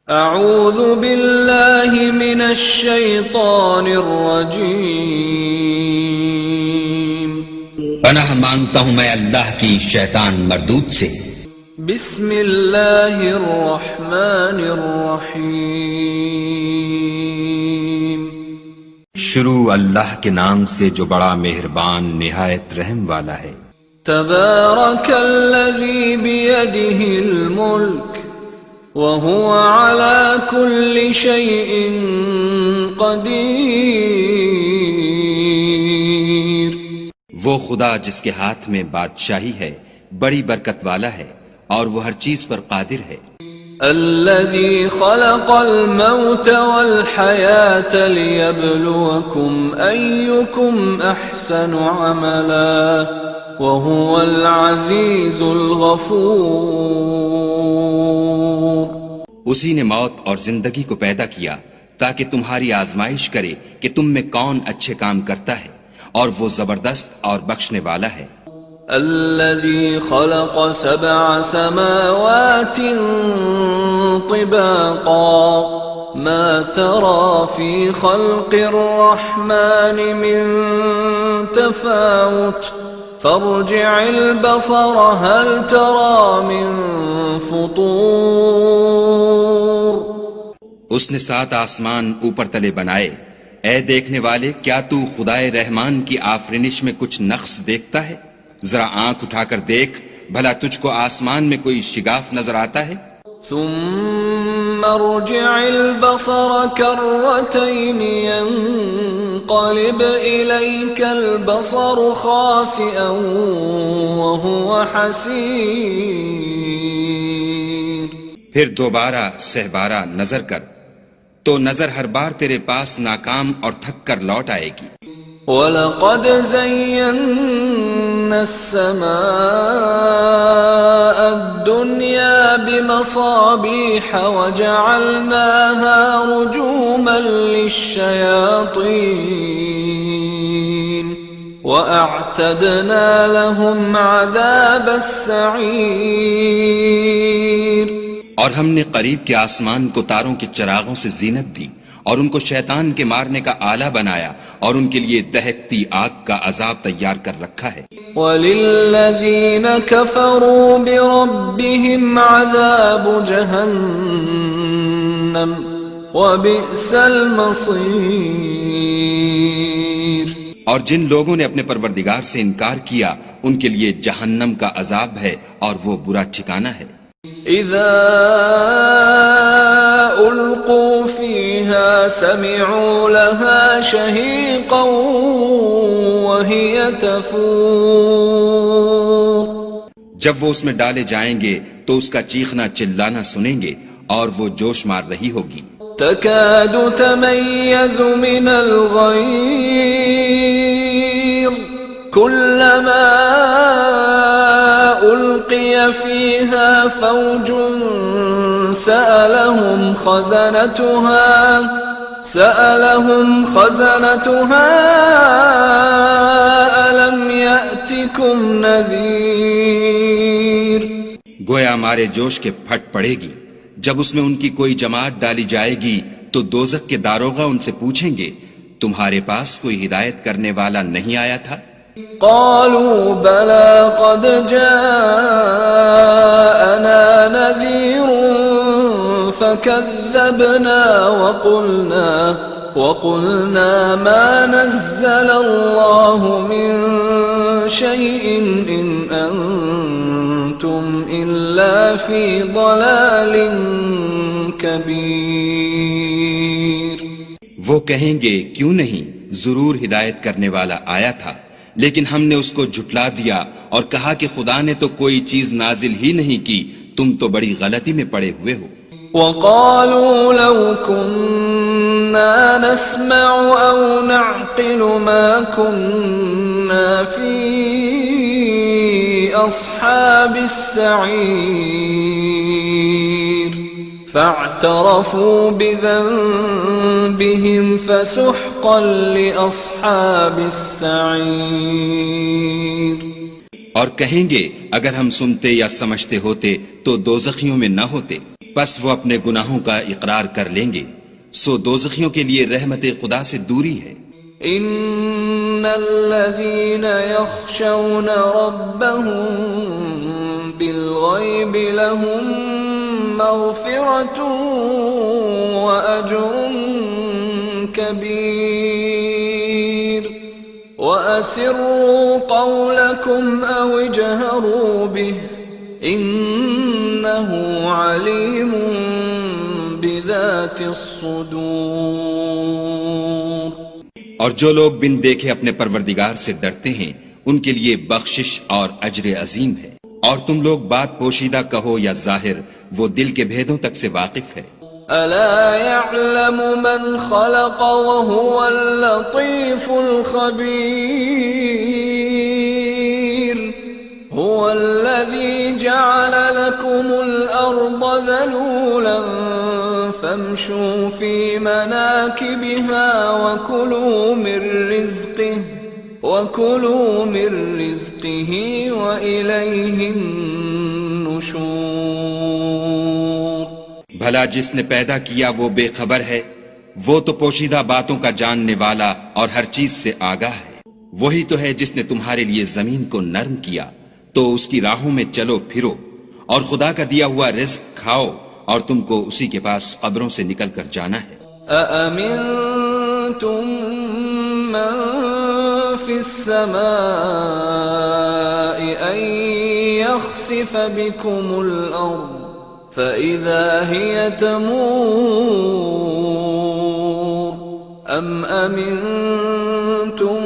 اعوذ باللہ من الشیطان الرجیم، پناہ مانگتا ہوں میں اللہ کی شیطان مردود سے۔ بسم اللہ الرحمن الرحیم، شروع اللہ کے نام سے جو بڑا مہربان نہایت رحم والا ہے۔ تبارک الذی بیدہ الملک وهو على كل شيء قدیر، وہ خدا جس کے ہاتھ میں بادشاہی ہے بڑی برکت والا ہے اور وہ ہر چیز پر قادر ہے۔ الذي خلق الموت والحياة ليبلوكم أيكم أحسن عملا وهو العزيز الغفور، اسی نے موت اور زندگی کو پیدا کیا تاکہ تمہاری آزمائش کرے کہ تم میں کون اچھے کام کرتا ہے، اور وہ زبردست اور بخشنے والا ہے۔ الذي خلق 7 سماوات طباقا ما ترى في خلق الرحمن من تفاوت فارجع البصر هل ترى من فطور۔ اس نے 7 آسمان اوپر تلے بنائے، اے دیکھنے والے کیا تو خدائے رحمان کی آفرینش میں کچھ نقص دیکھتا ہے؟ ذرا آنکھ اٹھا کر دیکھ بھلا تجھ کو آسمان میں کوئی شگاف نظر آتا ہے؟ ثم ارجع البصر كرتين ينقلب إليك البصر خاسئا وهو حسير، پھر دوبارہ سہبارہ نظر کر تو نظر ہر بار تیرے پاس ناکام اور تھک کر لوٹ آئے گی۔ وَلَقَدْ زَيَّنَّا السَّمَاءَ الدُّنْيَا بِمَصَابِيحَ وَجَعَلْنَاهَا رُجُومًا لِلشَّيَاطِينِ وَأَعْتَدْنَا لَهُمْ عَذَابَ السَّعِيرِ، اور ہم نے قریب کے آسمان کو تاروں کے چراغوں سے زینت دی اور ان کو شیطان کے مارنے کا آلہ بنایا اور ان کے لیے دہکتی آگ کا عذاب تیار کر رکھا ہے۔ وَلِلَّذِينَ كَفَرُوا بِرَبِّهِمْ عَذَابُ جَهَنَّمَ وَبِئْسَ الْمَصِيرُ، اور جن لوگوں نے اپنے پروردگار سے انکار کیا ان کے لیے جہنم کا عذاب ہے اور وہ برا ٹھکانہ ہے۔ اذا القوا فيها سمعوا لها شهيقا وهي تفور، جب وہ اس میں ڈالے جائیں گے تو اس کا چیخنا چلانا سنیں گے اور وہ جوش مار رہی ہوگی۔ تكاد تميز من الغيظ كلما ألقي فيها فوج سألهم خزنتها ألم يأتكم نذير، گویا ہمارے جوش کے پھٹ پڑے گی جب اس میں ان کی کوئی جماعت ڈالی جائے گی تو دوزخ کے داروغہ ان سے پوچھیں گے تمہارے پاس کوئی ہدایت کرنے والا نہیں آیا تھا؟ قالوا بلى قد جاءنا نذير فكذبنا وقلنا ما نزل الله من شيء إن أنتم إلا في ضلال كبير۔ وہ کہیں گے کیوں نہیں، ضرور ہدایت کرنے والا آیا تھا، لیکن ہم نے اس کو جھٹلا دیا اور کہا کہ خدا نے تو کوئی چیز نازل ہی نہیں کی، تم تو بڑی غلطی میں پڑے ہوئے ہو۔ وَقَالُوا لَوْ كُنَّا نَسْمَعُ أَوْ نَعْقِلُ مَا كُنَّا فِي أَصْحَابِ السَّعِيرِ فَاعْتَرَفُوا بِذَنبِهِمْ فَسُحْقًا لِأَصْحَابِ السَّعِيرِ، اور کہیں گے اگر ہم سنتے یا سمجھتے ہوتے تو دوزخیوں میں نہ ہوتے۔ پس وہ اپنے گناہوں کا اقرار کر لیں گے، سو دوزخیوں کے لیے رحمت خدا سے دوری ہے۔ ان الذين يخشون ربهم بالغيب لهم مغفرة واجر كبير واسروا قولكم او اجهروا به انه عليم بذات الصدور۔ اور جو لوگ بن دیکھے اپنے پروردگار سے ڈرتے ہیں ان کے لیے بخشش اور اجر عظیم ہے۔ اور تم لوگ بات پوشیدہ کہو یا ظاہر، وہ دل کے بھیدوں تک سے واقف ہے۔ الا يعلم من خلق وهو اللطيف الخبير هو الذي جعل لكم الارض ذلولا فامشوا في مناكبها وكلوا من رزقه وإليه النشور۔ بھلا جس نے پیدا کیا وہ بے خبر ہے، وہ تو پوشیدہ باتوں کا جاننے والا اور ہر چیز سے آگاہ ہے۔ وہی تو ہے جس نے تمہارے لیے زمین کو نرم کیا تو اس کی راہوں میں چلو پھرو، اور خدا کا دیا ہوا رزق کھاؤ، اور تم کو اسی کے پاس قبروں سے نکل کر جانا ہے۔ أأمنتم من في السماء أن يخسف بكم الأرض فإذا هي تمور أم أمنتم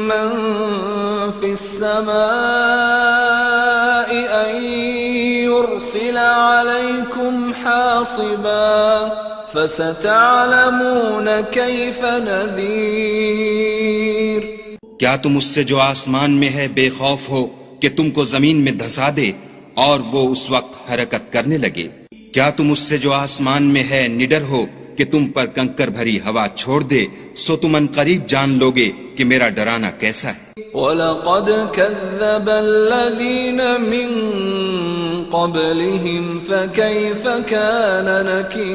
من في السماء أن يرسل عليكم حاصبا فستعلمون كيف نذير۔ کیا تم اس سے جو آسمان میں ہے بے خوف ہو کہ تم کو زمین میں دھسا دے اور وہ اس وقت حرکت کرنے لگے؟ کیا تم اس سے جو آسمان میں ہے نڈر ہو کہ تم پر کنکر بھری ہوا چھوڑ دے؟ سو تم ان قریب جان لوگے کہ میرا ڈرانا کیسا ہے۔ وَلَقَدْ كَذَّبَ الَّذِينَ مِن قَبْلِهِمْ فَكَيْفَ كَانَ نَكِيرِ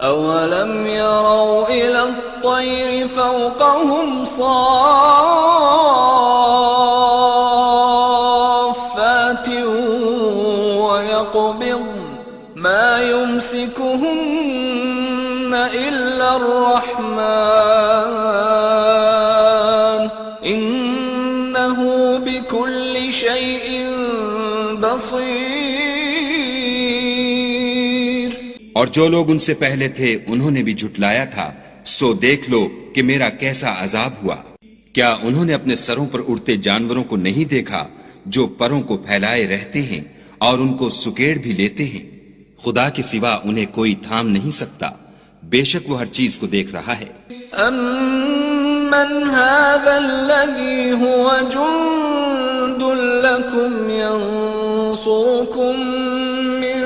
أَوَلَمْ يَرَوْا إِلَى الطَّيْرِ فَوْقَهُمْ صَافَّاتٍ وَيَقْبِضْنَ مَا يُمْسِكُهُنَّ إِلَّا الرَّحْمَنُ إِنَّهُ بِكُلِّ شَيْءٍ بَصِيرٌ۔ اور جو لوگ ان سے پہلے تھے انہوں نے بھی جھٹلایا تھا، سو دیکھ لو کہ میرا کیسا عذاب ہوا۔ کیا انہوں نے اپنے سروں پر اڑتے جانوروں کو نہیں دیکھا جو پروں کو پھیلائے رہتے ہیں اور ان کو سکیڑ بھی لیتے ہیں؟ خدا کے سوا انہیں کوئی تھام نہیں سکتا، بے شک وہ ہر چیز کو دیکھ رہا ہے۔ أَمَّنْ هَذَا الَّذِي هُوَ جُنْدٌ لَكُمْ يَنْصُرُكُمْ مِنْ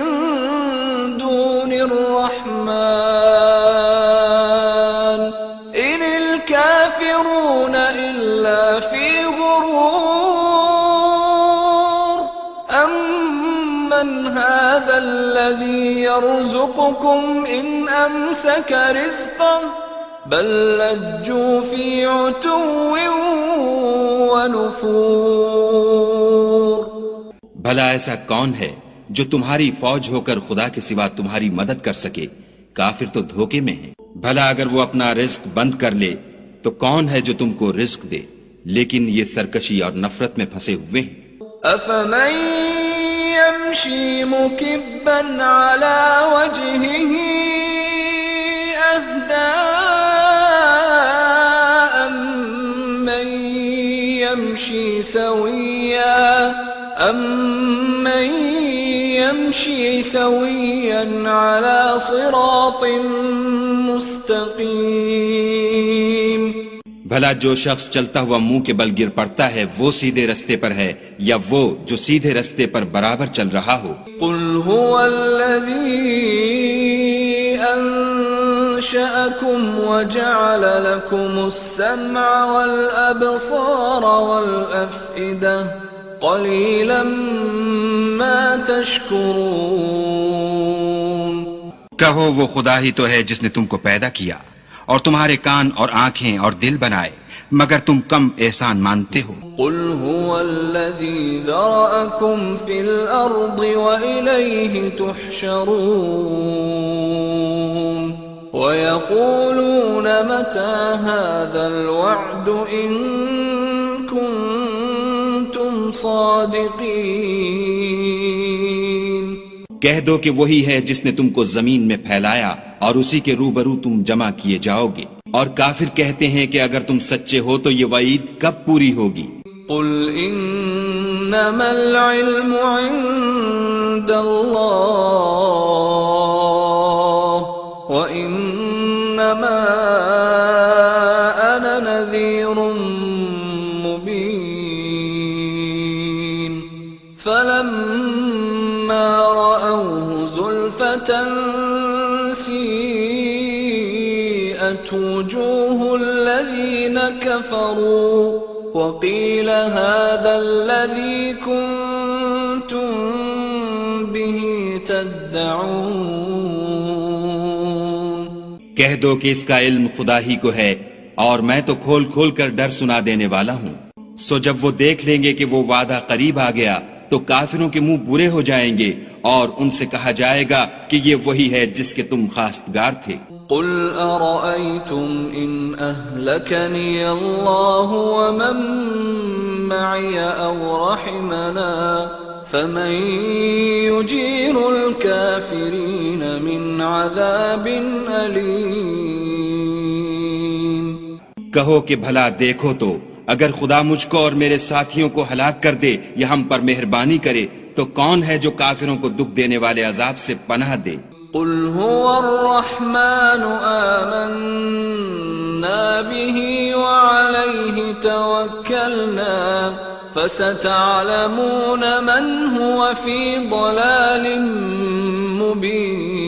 دُونِ الرَّحْمَنِ إِنِ الْكَافِرُونَ إِلَّا فِي غُرُورٍ أَمَّنْ هَذَا الَّذِي يَرْزُقُكُمْ إِنْ أَمْسَكَ رِزْقَهُ بل لجوا في عتو ونفور۔ بھلا ایسا کون ہے جو تمہاری فوج ہو کر خدا کے سوا تمہاری مدد کر سکے؟ کافر تو دھوکے میں ہیں۔ بھلا اگر وہ اپنا رزق بند کر لے تو کون ہے جو تم کو رزق دے؟ لیکن یہ سرکشی اور نفرت میں پھنسے ہوئے ہیں۔ أفمن يمشي مكبا على وجهه أهدى أمن يمشي سويا على صراط مستقيم۔ بھلا جو شخص چلتا ہوا منہ کے بل گر پڑتا ہے وہ سیدھے رستے پر ہے یا وہ جو سیدھے رستے پر برابر چل رہا ہو؟ قل هو الذي أنشأكم وجعل لكم السمع والأبصار والأفئدة قليلا ما تشكرون کہو وہ خدا ہی تو ہے جس نے تم کو پیدا کیا اور تمہارے کان اور آنکھیں اور دل بنائے، مگر تم کم احسان مانتے ہو۔ قل هو الذي ذرأكم في الأرض وإليه تحشرون ويقولون متى هذا الوعد إن كنتم صادقين۔ کہہ دو کہ وہی ہے جس نے تم کو زمین میں پھیلایا اور اسی کے روبرو تم جمع کیے جاؤ گے، اور کافر کہتے ہیں کہ اگر تم سچے ہو تو یہ وعید کب پوری ہوگی؟ قل انما العلم عند اللہ وانما انا نذیر مبین فلما رأوه زلفة سیئت وجوه الذین کفروا وقیل هذا الذی کنتم به تدعون۔ کہہ دو کہ اس کا علم خدا ہی کو ہے اور میں تو کھول کھول کر ڈر سنا دینے والا ہوں۔ سو جب وہ دیکھ لیں گے کہ وہ وعدہ قریب آ گیا تو کافروں کے منہ برے ہو جائیں گے اور ان سے کہا جائے گا کہ یہ وہی ہے جس کے تم خواستگار تھے۔ قل ارأيتم ان اهلكني الله ومن معي او رحمنا فمن يجير الكافرين من عذاب أليم۔ کہو کہ بھلا دیکھو تو اگر خدا مجھ کو اور میرے ساتھیوں کو ہلاک کر دے یا ہم پر مہربانی کرے تو کون ہے جو کافروں کو دکھ دینے والے عذاب سے پناہ دے؟ قل هو الرحمن آمنا به وعليه توكلنا فستعلمون من هو في ضلال مبين۔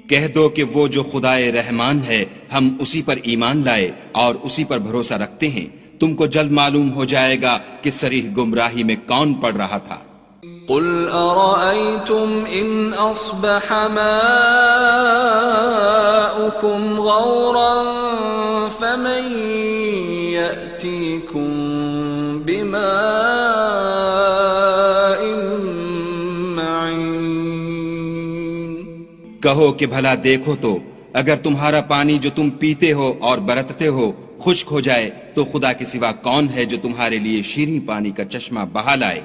کہہ دو کہ وہ جو خدائے رحمان ہے ہم اسی پر ایمان لائے اور اسی پر بھروسہ رکھتے ہیں، تم کو جلد معلوم ہو جائے گا کہ صریح گمراہی میں کون پڑ رہا تھا۔ قل أرأيتم إن أصبح ماؤكم غورا فمن يأتيكم بماء معين۔ کہو کہ بھلا دیکھو تو اگر تمہارا پانی جو تم پیتے ہو اور برتتے ہو خشک ہو جائے تو خدا کے سوا کون ہے جو تمہارے لیے شیریں پانی کا چشمہ بہا لائے؟